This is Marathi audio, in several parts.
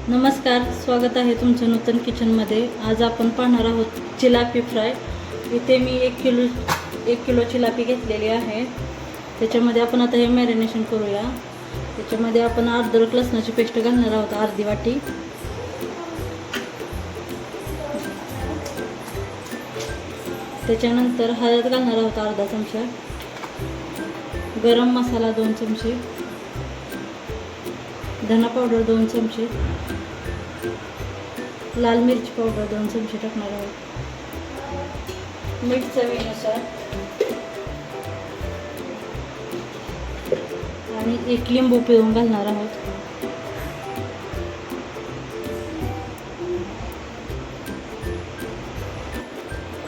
नमस्कार, स्वागत आहे तुमचं नूतन किचनमध्ये। आज आपण पाहणार आहोत चिलापी फ्राय। इथे मी एक किलो चिलापी घेतलेली आहे। त्याच्यामध्ये आपण आता हे मॅरिनेशन करूया। त्याच्यामध्ये आपण अद्रक लसणाची पेस्ट घालणार आहोत, अर्धी वाटी। त्याच्यानंतर हळद घालणार आहोत, अर्धा चमचा। गरम मसाला 2 चमचे, धना पावडर 2 चमचे, लाल मिरची पावडर 2 चमचे टाकणार आहोत, मीठ चवीनुसार आणि 1 लिंबू पिळून घालणार आहोत।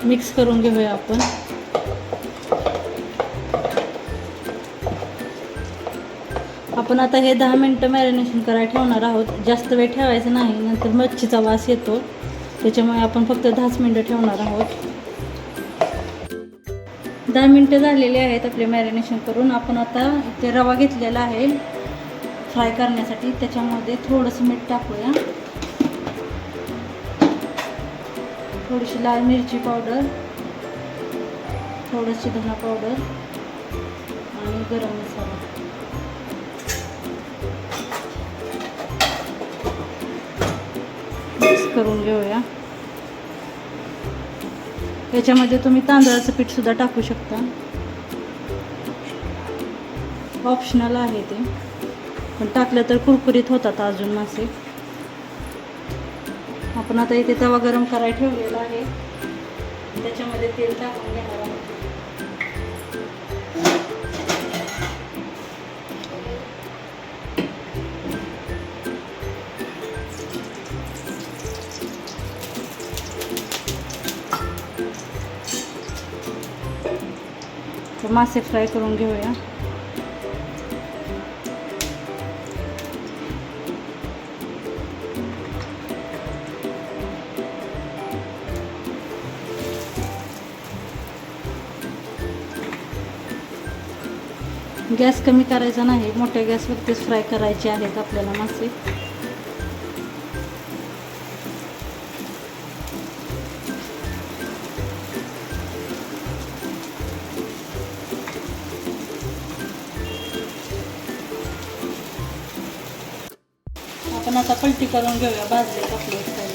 मिक्स करून घेऊया आपण। आपण आता हे 10 मिनिटं मॅरिनेशन करायला ठेवणार आहोत। जास्त वेळ ठेवायचं नाही, नंतर मच्छीचा वास येतो। त्याच्यामुळे आपण फक्त 10 मिनिटं ठेवणार आहोत। 10 मिनिटं झालेली आहेत आपले मॅरिनेशन करून। आपण आता इथे रवा घेतलेला आहे फ्राय करण्यासाठी। त्याच्यामध्ये थोडंसं मीठ टाकूया, थोडीशी लाल मिरची पावडर, थोडीशी धना पावडर आणि गरम मसाला। मिक्स करून घेऊया। याच्यामध्ये तुम्ही तांदळाचं पीठ सुद्धा टाकू शकता, ऑप्शनल आहे ते, पण टाकलं तर कुरकुरीत होतात अजून मासे। आपण आता इथे तवा गरम करायला ठेवलेला आहे। त्याच्यामध्ये तेल टाकून घेणार आहोत। तर मासे फ्राय करून घेऊया। गॅस कमी करायचा नाही, मोठ्या गॅसवरतीच फ्राय करायचे आहेत आपल्याला मासे। आपण आता पलटी करून घेऊया भाजले आपले फ्राय।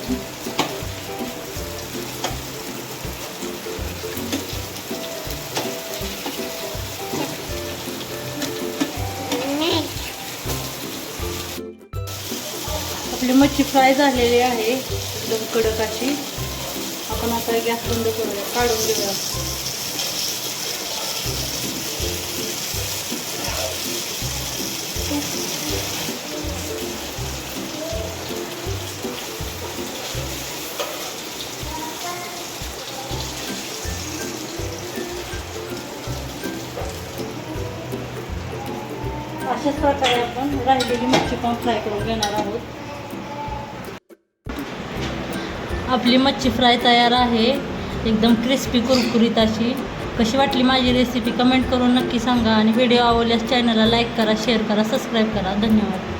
आपली मच्छी फ्राय झालेली आहे एकदम कडक अशी। आपण आता गॅस बंद करूया, काढून घेऊया। अशाच प्रकारे आपण राहिलेली मच्छी पण फ्राय करून घेणार आहोत। आपली मच्छी फ्राय तयार आहे, एकदम क्रिस्पी कुरकुरीत अशी। कशी वाटली माझी रेसिपी कमेंट करून नक्की सांगा, आणि व्हिडिओ आवडल्यास चॅनलला लाईक करा, शेअर करा, सबस्क्राईब करा। धन्यवाद।